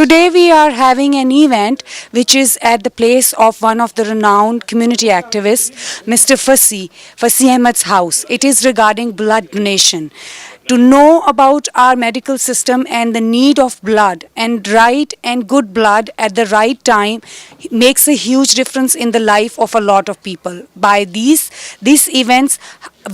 Today we are having an event which is at the place of one of the renowned community activists, Mr. Fasi Ahmed's house. It is regarding blood donation. To know about our medical system and the need of blood and right and good blood at the right time makes a huge difference in the life of a lot of people. By these events,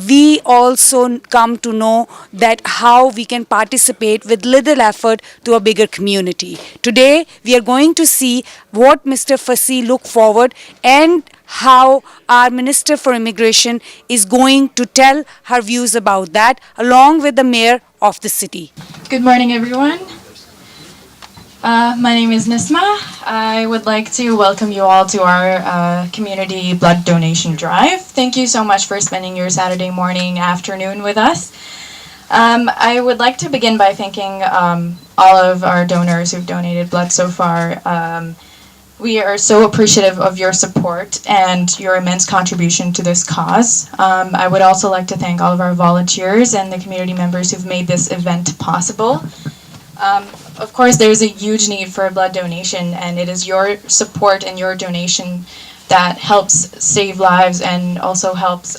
we also come to know that how we can participate with little effort to a bigger community. Today, we are going to see what Mr. Fasi look forward and how our Minister for Immigration is going to tell her views about that along with the mayor of the city. Good morning, everyone. My name is Nisma. I would like to welcome you all to our community blood donation drive. Thank you so much for spending your Saturday morning, afternoon with us. I would like to begin by thanking all of our donors who've donated blood so far. We are so appreciative of your support and your immense contribution to this cause. I would also like to thank all of our volunteers and the community members who've made this event possible. Of course, there's a huge need for blood donation, and it is your support and your donation that helps save lives and also helps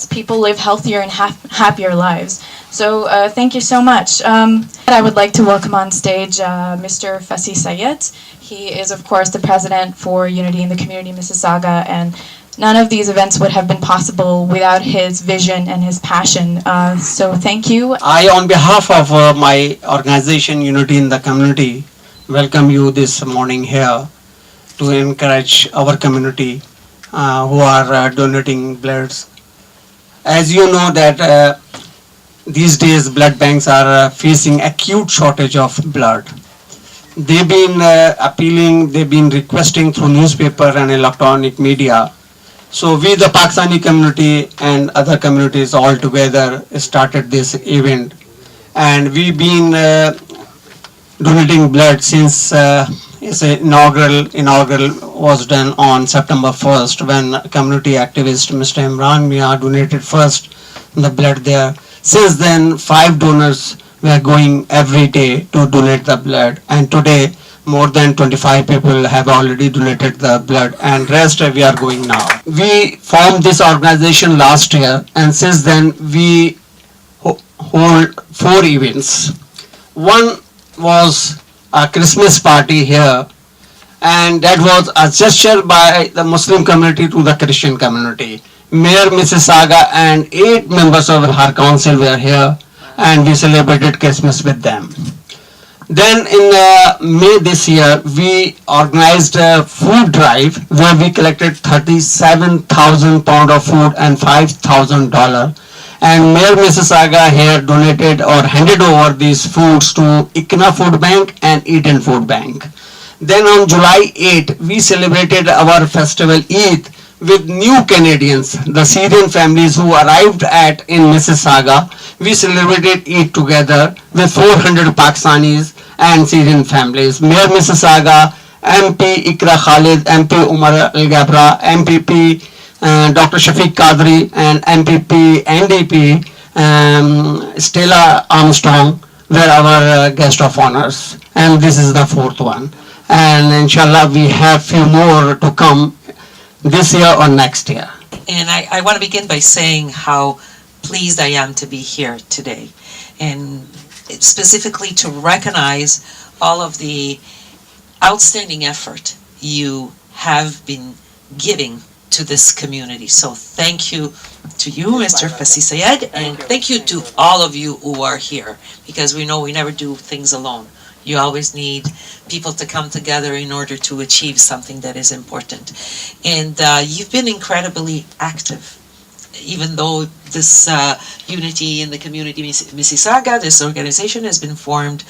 people live healthier and happier lives. So thank you so much. I would like to welcome on stage Mr. Fasi Sayed. He is, of course, the president for Unity in the Community Mississauga, and none of these events would have been possible without his vision and his passion. So thank you. I, on behalf of my organization, Unity in the Community, welcome you this morning here to encourage our community who are donating bloods. As you know that these days blood banks are facing acute shortage of blood. They've been appealing, they've been requesting through newspaper and electronic media. So we, the Pakistani community and other communities all together started this event, and we've been donating blood since its inaugural was done on September 1st when community activist Mr. Imran Mia donated first the blood there. Since then, 5 donors were going every day to donate the blood, and today more than 25 people have already donated the blood, and rest we are going now. We formed this organization last year, and since then we hold 4 events. One was a Christmas party here, and that was a gesture by the Muslim community to the Christian community. Mayor Mississauga and 8 members of her council were here, and we celebrated Christmas with them. Then in May this year, we organized a food drive where we collected 37,000 pounds of food and $5,000. And Mayor Mississauga here donated or handed over these foods to ICNA Food Bank and Eden Food Bank. Then on July 8, we celebrated our festival Eid with new Canadians, the Syrian families who arrived in Mississauga. We celebrated Eid together with 400 Pakistanis and Syrian families. Mayor Mississauga, MP Ikra Khalid, MP Umar Al Gabra, MPP Dr. Shafiq Qadri, and MPP NDP Stella Armstrong were our guest of honors. And this is the 4th one. And inshallah we have few more to come this year or next year. And I want to begin by saying how pleased I am to be here today, and specifically to recognize all of the outstanding effort you have been giving to this community. So thank you to you, Mr. Fasi Sayed, and thank you to all of you who are here, because we know we never do things alone. You always need people to come together in order to achieve something that is important. And you've been incredibly active. Even though this Unity in the Community Mississauga, this organization has been formed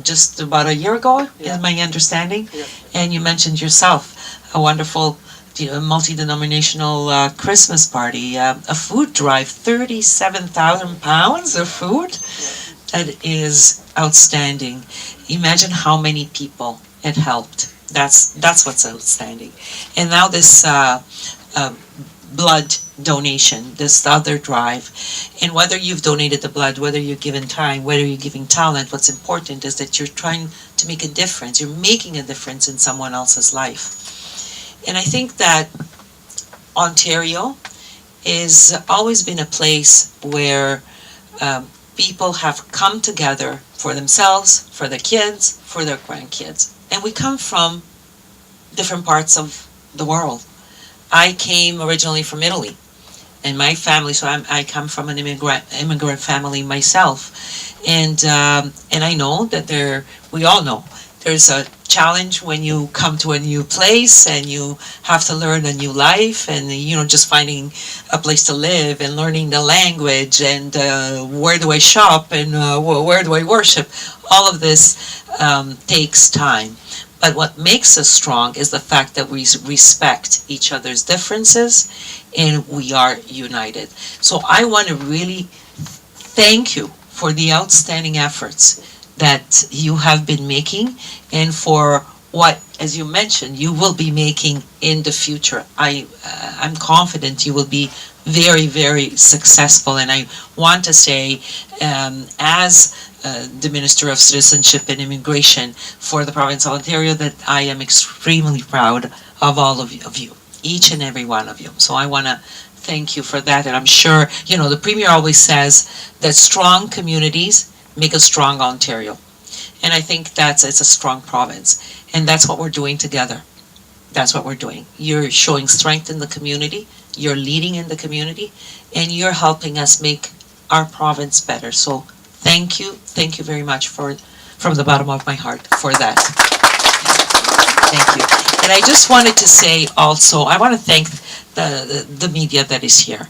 just about a year ago, is my understanding. And you mentioned yourself a wonderful multi-denominational Christmas party, a food drive, 37,000 pounds of food. That is outstanding. Imagine how many people it helped. That's what's outstanding. And now this blood donation, this other drive. And whether you've donated the blood, whether you're given time, whether you're giving talent, what's important is that you're trying to make a difference. You're making a difference in someone else's life. And I think that Ontario has always been a place where people have come together for themselves, for their kids, for their grandkids. And we come from different parts of the world. I came originally from Italy, and my family. So I come from an immigrant family myself, and I know that we all know there's a challenge when you come to a new place and you have to learn a new life, and just finding a place to live and learning the language and where do I shop and where do I worship. All of this takes time. But what makes us strong is the fact that we respect each other's differences and we are united. So I want to really thank you for the outstanding efforts that you have been making and for what, as you mentioned, you will be making in the future. I'm confident you will be very, very successful. And I want to say, as the Minister of Citizenship and Immigration for the province of Ontario, that I am extremely proud of all of you, each and every one of you. So I want to thank you for that. And I'm sure, the Premier always says that strong communities make a strong Ontario. And I think it's a strong province. And that's what we're doing together. That's what we're doing. You're showing strength in the community, you're leading in the community, and you're helping us make our province better. So thank you very much from the bottom of my heart for that. Thank you. And I just wanted to say also, I want to thank the media that is here.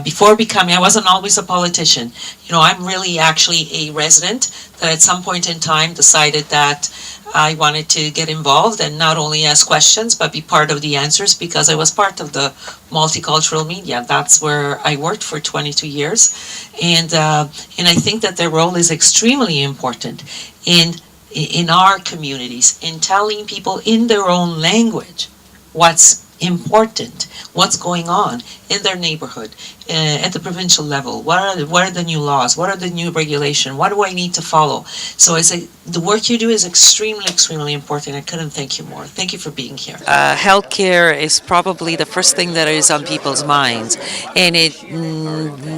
Before becoming, I wasn't always a politician. I'm really actually a resident that at some point in time decided that I wanted to get involved and not only ask questions, but be part of the answers, because I was part of the multicultural media. That's where I worked for 22 years. And I think that their role is extremely important in our communities, in telling people in their own language what's important, what's going on in their neighborhood, at the provincial level. What are the new laws? What are the new regulations? What do I need to follow? So I say the work you do is extremely, extremely important. I couldn't thank you more. Thank you for being here. Healthcare is probably the first thing that is on people's minds, and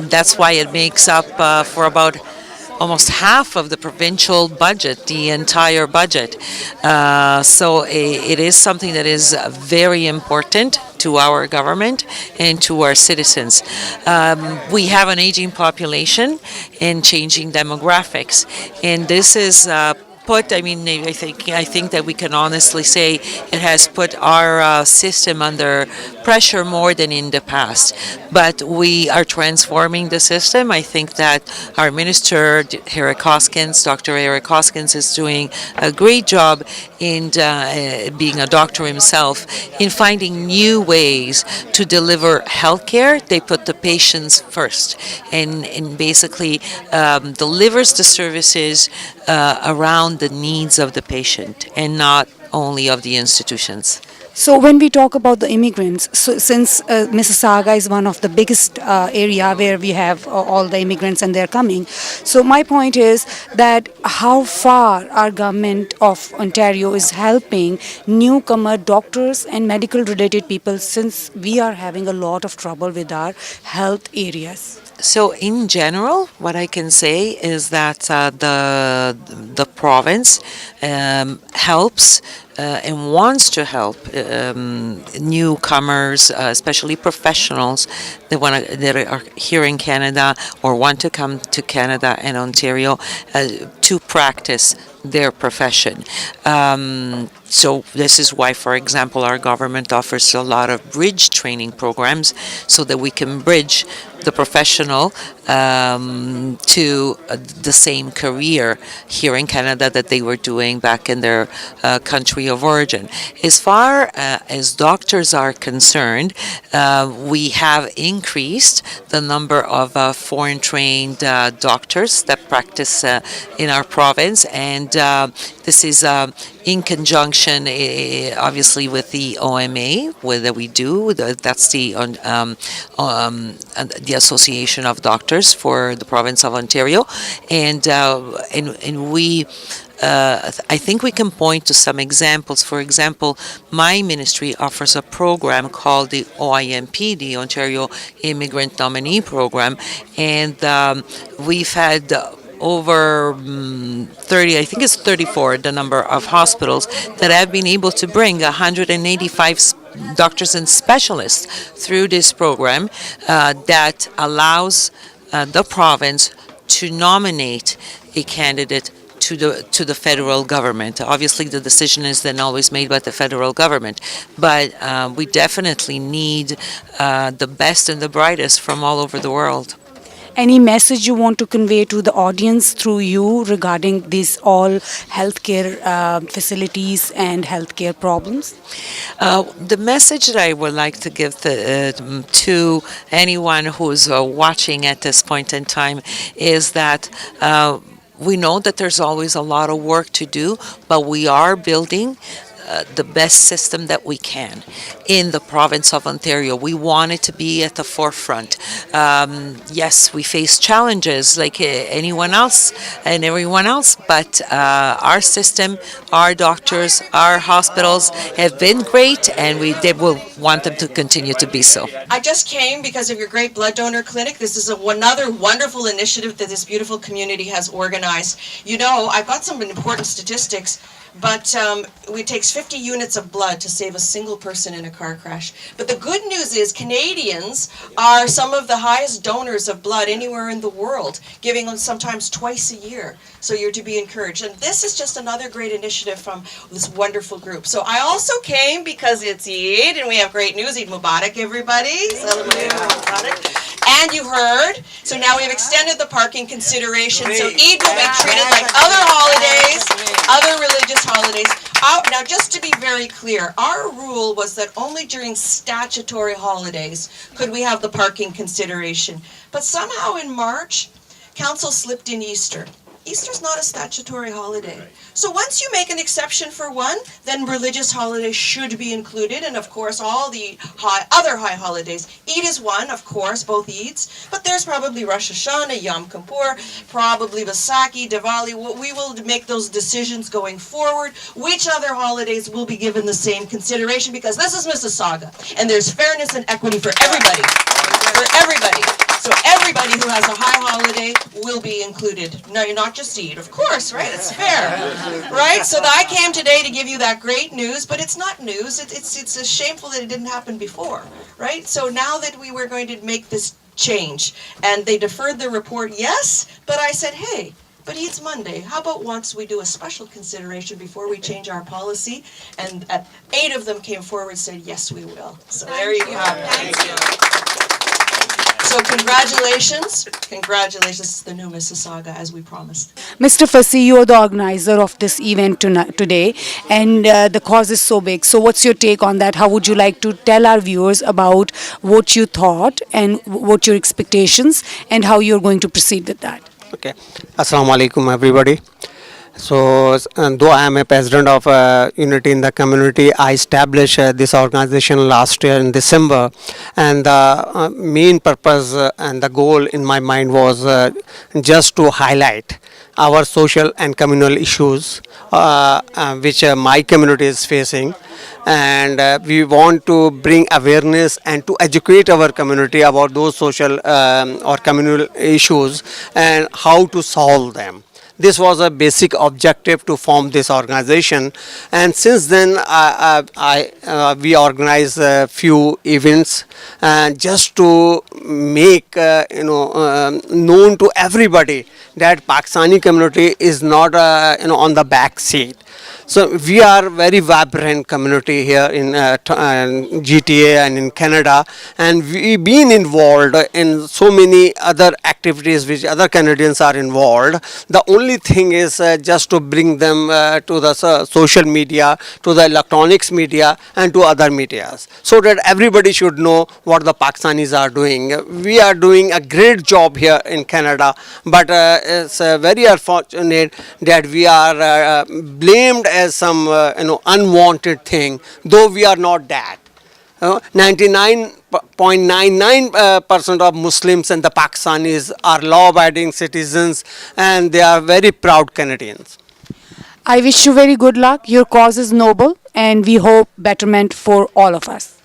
that's why it makes up for about almost half of the provincial budget, the entire budget. So it is something that is very important to our government and to our citizens. We have an aging population and changing demographics, and this is I think that we can honestly say it has put our system under pressure more than in the past. But we are transforming the system. I think that our minister, Dr. Eric Hoskins, is doing a great job in being a doctor himself, in finding new ways to deliver healthcare. They put the patients first and basically delivers the services around the needs of the patient and not only of the institutions. So when we talk about the immigrants, so since Mississauga is one of the biggest area where we have all the immigrants and they're coming, so my point is that how far our government of Ontario is helping newcomer doctors and medical related people, since we are having a lot of trouble with our health areas. So in general, what I can say is that the province helps and wants to help newcomers, especially professionals that are here in Canada or want to come to Canada and Ontario to practice their profession. So this is why, for example, our government offers a lot of bridge training programs so that we can bridge the professional to the same career here in Canada that they were doing back in their country of origin. As far as doctors are concerned, we have increased the number of foreign-trained doctors that practice in our province, and this is in conjunction, obviously, with the OMA, that we do. That's the Association of Doctors for the province of Ontario, and we. I think we can point to some examples. For example, my ministry offers a program called the OIMP, the Ontario Immigrant Nominee Program, and we've had over 30, I think it's 34, the number of hospitals that have been able to bring 185 doctors and specialists through this program that allows the province to nominate a candidate to the federal government. Obviously, the decision is then always made by the federal government, but we definitely need the best and the brightest from all over the world. Any message you want to convey to the audience through you regarding these all healthcare facilities and healthcare problems? The message that I would like to give to anyone who's watching at this point in time is that we know that there's always a lot of work to do, but we are building the best system that we can in the province of Ontario. We want it to be at the forefront. Yes, we face challenges like anyone else and everyone else, but our system, our doctors, our hospitals have been great, and they will want them to continue to be so. I just came because of your great blood donor clinic. This is another wonderful initiative that this beautiful community has organized. You know, I've got some important statistics, but it takes 50 units of blood to save a single person in a car crash. But the good news is Canadians are some of the highest donors of blood anywhere in the world, giving them sometimes twice a year. So you're to be encouraged. And this is just another great initiative from this wonderful group. So I also came because it's Eid, and we have great news. Eid Mubarak, everybody. Celebrate Eid Mubarak. And you heard, so now we've extended the parking consideration. So Eid will be treated like other holidays, other religious holidays. Now, just to be very clear, our rule was that only during statutory holidays could we have the parking consideration. But somehow in March, Council slipped in Easter. Easter's not a statutory holiday. So once you make an exception for one, then religious holidays should be included, and of course all the other high holidays. Eid is one, of course, both Eids, but there's probably Rosh Hashanah, Yom Kippur, probably Vaisakhi, Diwali. We will make those decisions going forward. Which other holidays will be given the same consideration, because this is Mississauga, and there's fairness and equity for everybody. For everybody. So everybody who has a high holiday will be included. No, you're not just Eid, of course, right? It's fair, right? So I came today to give you that great news, but it's not news. It's shameful that it didn't happen before, right? So now that we were going to make this change, and they deferred the report, yes, but I said, hey, but Eid's Monday. How about once we do a special consideration before we change our policy? And 8 of them came forward and said, yes, we will. So there you have it. Thank you. So congratulations, it's the new Mississauga, as we promised. Mr. Fassi, you are the organizer of this event today, and the cause is so big. So what's your take on that? How would you like to tell our viewers about what you thought and what your expectations and how you're going to proceed with that? Okay. Assalamu alaikum, everybody. So, though I am a president of Unity in the Community, I established this organization last year in December, and the main purpose and the goal in my mind was just to highlight our social and communal issues which my community is facing, and we want to bring awareness and to educate our community about those social or communal issues and how to solve them. This was a basic objective to form this organization, and since then we organize a few events just to make known to everybody that Pakistani community is not on the back seat. So we are very vibrant community here in GTA and in Canada, and we've been involved in so many other activities which other Canadians are involved. The only thing is just to bring them to the social media, to the electronics media, and to other medias, so that everybody should know what the Pakistanis are doing. We are doing a great job here in Canada, but it's very unfortunate that we are blamed as as some unwanted thing, though we are not that. 99.99% of Muslims and the Pakistanis are law-abiding citizens, and they are very proud Canadians. I wish you very good luck. Your cause is noble, and we hope betterment for all of us.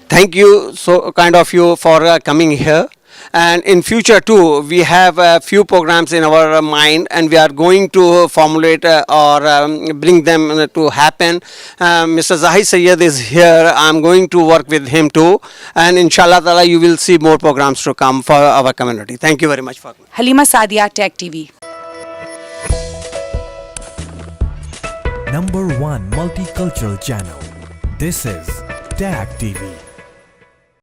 Thank you so kind of you for coming here. And in future too, we have a few programs in our mind, and we are going to formulate or bring them to happen. Mr. Zahid Sayyed is here. I'm going to work with him too, and inshallah ta'ala you will see more programs to come for our community. Thank you very much for. Halima Sadia, Tech TV. #1 multicultural channel. This is Tag TV.